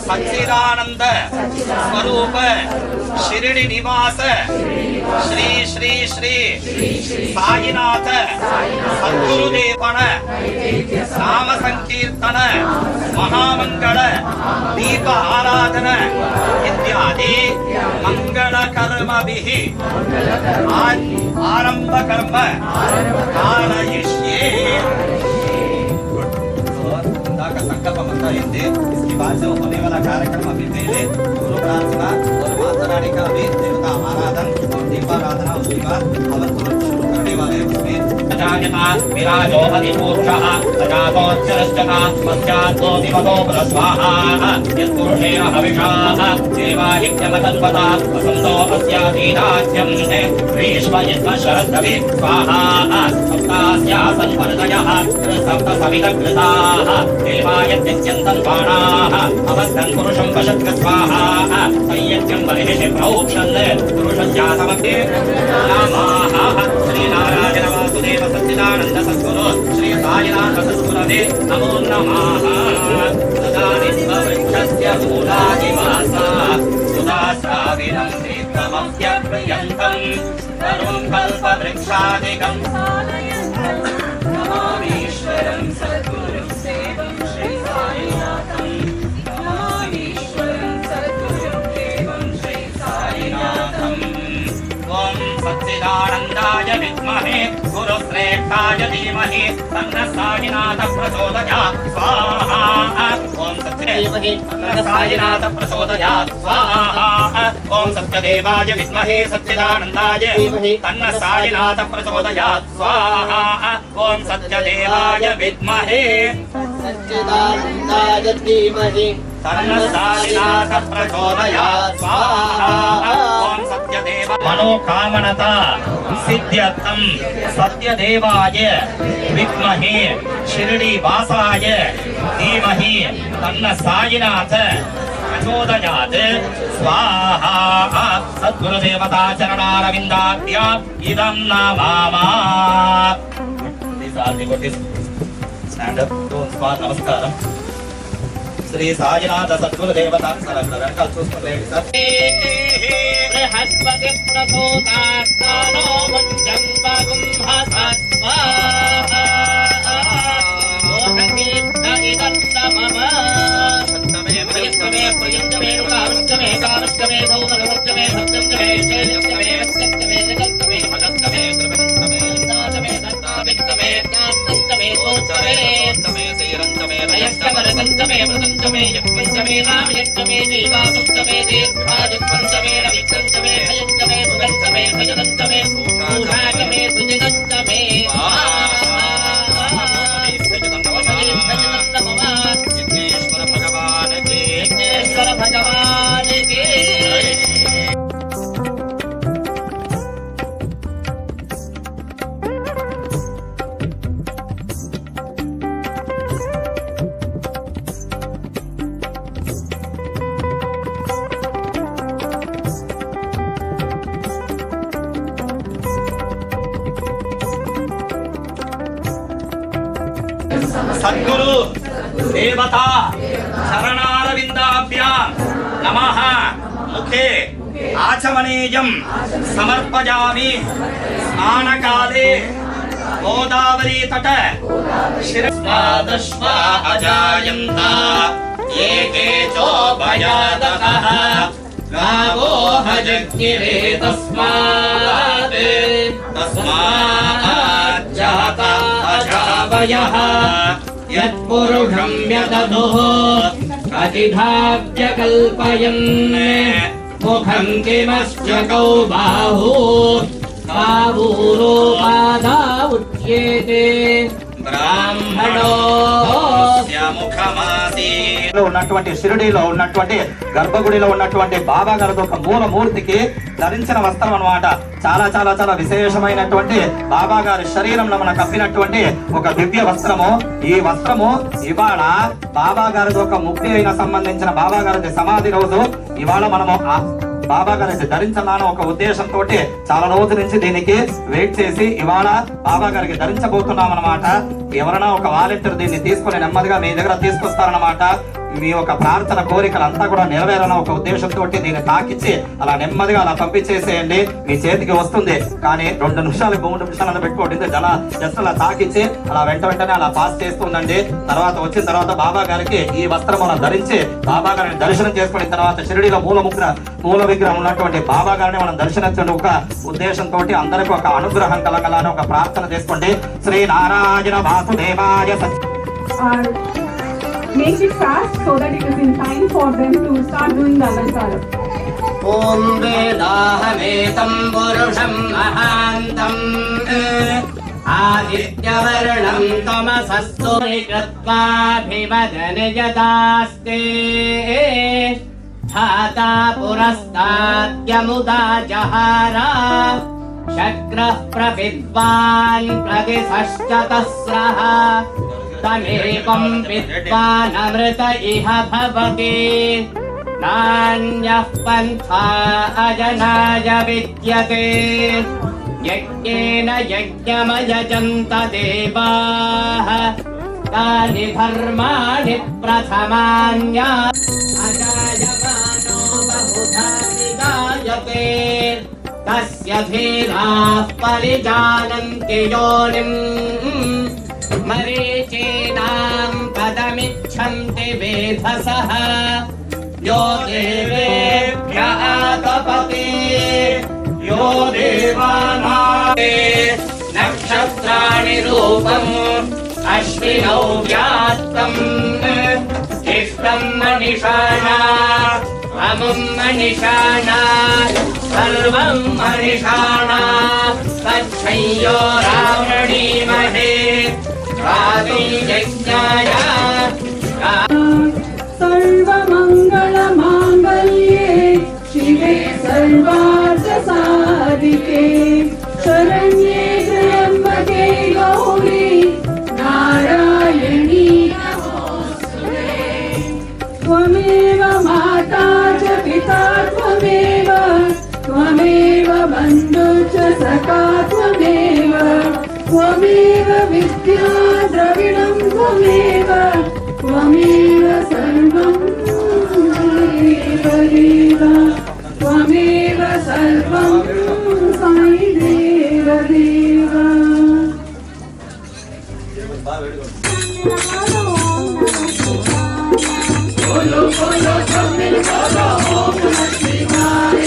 सच्चिदानंद स्वरूप शिरडी निवास श्री श्री श्री साईनाथ सद्गुरुदेवन नाम संकीर्तन महामंगल दीप आराधन इत्यादि मंगल कर्मभिः आरंभ कर्म कारयिष्ये। संकल्प मंत्र है, इसके बाद जो होने वाला कार्यक्रम अभी पहले गुरु प्रार्थना और मातरानी का भी देवता आराधन और दीपाराधना, उसके बाद हवन शुरू करने वाले हैं। उसमें विराजो अधिपूरुषः सजातोच्चरश्चना पश्चातो दिवतो प्रस्वाहा यत्पुरुषेण हविषाः देवाहित्यमतन्वता वसन्तो अस्याधीनाच्यं श्रीष्मयिष्मशरद्धवे स्वाहा सप्तास्यासन् वरदयः सप्तसवितकृताः देवायत्यत्यन्तं बाणाः अवद्धन् पुरुषं वशत्क स्वाहा संयज्ञं बलिभिः प्रोक्षन् पुरुषस्यासमग्ने नमः। श्रीनारायण वासुदेव सच्चिदानंद सद्गुरु श्री साईनाथ सद्गुरवे नमो नमः। सदानित्ववृक्षस्य मूलादिवासा सुदाश्राविणं तीर्थमप्यप्रियन्तं तरुं कल्पवृक्षादिकं नमामीश्वरं सद्गुरुं सेवं श्री साईनाथं नमामीश्वरं सद्गुरुं सेवं श्री साईनाथं। ओम सच्चिदानंदाय विद्महे गुरुश्रेष्ठाय धीमहि तन्नः साईनाथ प्रचोदयात् स्वाहा। ओम सत्यदेवाय तन्नः साईनाथ प्रचोदयात् स्वाहा। ओम सत्यदेवाय विद्महे सच्चिदानंदाय धीमहि तन्नः साईनाथ प्रचोदयात् स्वाहा। ओम सत्यदेवाय विद्महे सच्चिदानंदाय धीमहि तन्नः साईनाथ प्रचोदयात् स्वाहा। ओम सत्यदेव मनोकामनता सिद्ध्यर्थं सत्यदेवाय विद्महे शिरडी वासाय धीमहि तन्नः साईनाथ प्रचोदयात् स्वाहा। सद्गुरुदेवता चरणारविन्दाभ्यां इदं नमामः। स्टैंड अप, डोंट स्क्वाट, नमस्कारम। श्री साईनाथ सद्गुरुदेवता कल చూసుకుంటే बृहस्पति प्रसोदात्मानो मुञ्जम्बगुं हसत्वाहा मोहतीर्थ इदं नमः। सप्तमे प्रियन्तमे रुकावस्तमे कामस्तमे सौमनवस्तमे सप्तमे शैलस्तमे सप्तमे जगत्तमे भगत्तमे त्रिपदस्तमे लिङ्गातमे दत्तावित्तमे ज्ञातस्तमे सोत्तमे सैरन्तमे अयष्टमरकन्तमे मृदन्तमे यक्पञ्चमे नामयक्तमे दैवासुप्तमे दीर्घादिक्पञ्चमे रविक्पञ्चमे भयन्तमे सुगन्तमे भजदन्तमे सूषाकमे सुजगन्तमे यज्ञेश्वर भगवान के सद्गुरु देवता चरणारविन्दाभ्यां नमः। मुखे आचमनीयं समर्पयामि। स्नानकाले गोदावरी तट शिरस्वादश्वा अजायन्त एके चोभयादकः गावो हजज्ञिरे तस्मात् जाता अजावयः यत्पुरुषं यदधुः कतिधाव्यकल्पयन् मुखं किमस्य कौ बाहु बाहूरोपादा उच्येते ब्राह्मणो ఉన్నటువంటి షిరిడీలో ఉన్నటువంటి గర్భగుడిలో ఉన్నటువంటి బాబా గారి ఒక మూలమూర్తికి ధరించిన వస్త్రం అన్నమాట. చాలా చాలా చాలా విశేషమైనటువంటి బాబా గారి శరీరంలో మన కప్పినటువంటి ఒక దివ్య వస్త్రము. ఈ వస్త్రము ఇవాళ బాబా గారిది ఒక ముక్తి అయిన సంబంధించిన బాబా గారి సమాధి రోజు ఇవాళ మనము బాబా గారికి ధరించాలని ఒక ఉద్దేశంతో చాలా రోజుల నుంచి దీనికి వెయిట్ చేసి ఇవాళ బాబా గారికి ధరించబోతున్నాం అన్నమాట. ఎవరైనా ఒక వాలంటీర్ దీన్ని తీసుకుని నెమ్మదిగా మీ దగ్గర తీసుకొస్తారన్నమాట. మీ యొక్క ప్రార్థన కోరికలు అంతా కూడా నెరవేరన ఒక ఉద్దేశంతో దీన్ని తాకిచ్చి అలా నెమ్మదిగా అలా పంపించేసేయండి. మీ చేతికి వస్తుంది. కానీ 2 నిమిషాలు 3 నిమిషాలు పెట్టుకోండి. జస్ట్ అలా తాకిచ్చి అలా వెంటనే అలా పాస్ చేస్తుందండి. తర్వాత వచ్చిన తర్వాత బాబా గారికి ఈ వస్త్రం మనం ధరించి బాబా గారిని దర్శనం చేసుకున్న తర్వాత షిరిడీలో మూల విగ్రహం ఉన్నటువంటి బాబా గారిని మనం దర్శించడం ఒక ఉద్దేశంతో అందరికి ఒక అనుగ్రహం కలగాలని ఒక ప్రార్థన చేసుకోండి. శ్రీ నారాయణ వాసుదేవాయ Make it fast so that it is in time for them to start doing the alankara. ॐ वेदाहमेतं पुरुषं महान्तम् आदित्यवर्णं तमसस्तु कृत्वाभिवदनयदास्ते धाता पुरस्ताद्यमुदा जहारा शक्रः प्रविद्वान् प्रतिशश्चतस्रः तमेवं विद्वानमृत इह भवति नान्यः पन्था अजनाय विद्यते यज्ञेन यज्ञमयजन्त देवाः तानि धर्माणि प्रथमान्या अजायमानो बहुधा विजायते तस्य धीराः परिजानन्ति योनिम् मरीचीनां पदमिच्छन्ति वेधसः यो देवेभ्य आतपति यो देवानां नक्षत्राणि रूपम् अश्विनौ व्यात्तम् इष्टं मनिषाणा अमुं मनिषाणा सर्वं मनिषाणा तच्छय्यो रावणीमहे राजयज्ञाय सर्वमङ्गलमाङ्गल्ये शिवे सर्वार्थसाधिके शरण्ये त्र्यम्बके गौरी नारायणी नमोस्तुते त्वमेव माता च पिता त्वमेव त्वमेव बन्धु च सखा त्वमेव त्वमेव विद्या द्रविणं त्वमेव त्वमेव सर्वं देव त्वमेव सर्वं साई देव देव बोलो बोलो सब मिल बोलो ओम नमः शिवाय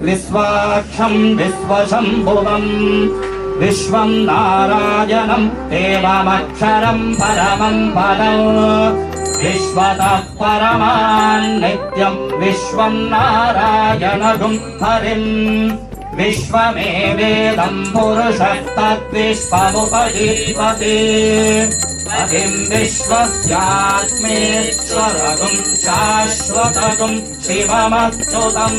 विश्वाक्षं विश्वशम्भुवं विश्वं नारायणं देवमक्षरं परमं पदं विश्वतः परमान् नित्यं विश्वं नारायणगुं हरिं विश्वमेवेदं पुरुषस्तद्विश्वमुपजीवति अहिं विश्वस्यात्मेश्वरगुं शाश्वतगुं शिवमच्युतम्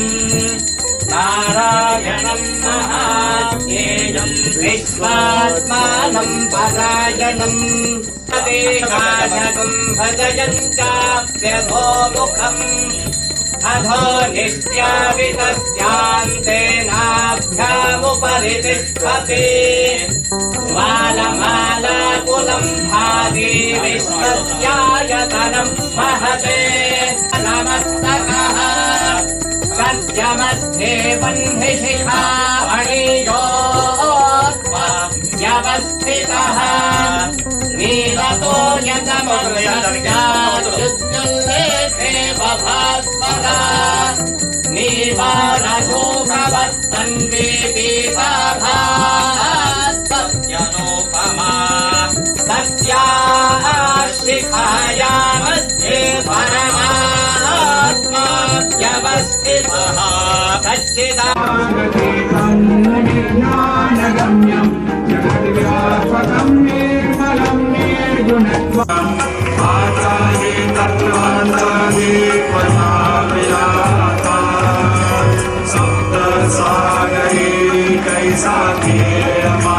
नारायणं महाज्ञेयं विश्वात्मानं परायणम् अदेशासकं भजयञ्चाप्यधोमुखम् अधो नित्यावितस्यान्तेनाभ्यामुपरि तिष्ठति ज्वालमालाकुलं भाति विश्वस्यायतनं महते नमस्तकः तस्य मध्ये वह्निशिखा व्यवस्थितः नीलतो यतमर्याद्युल्लेखे बभास्वरा नीवारशोभवत्तन्वे पीताभास्वत्यनोपमा तस्याः शिखाया मध्ये परमात्मा व्यवस्थितः ज्ञानगम्यं जगद्व्यापकं निर्मलं निर्गुणत्वम् आचार्ये तत्त्वान्तादे पदाविलासा सप्तसागरे कैसाखेयमा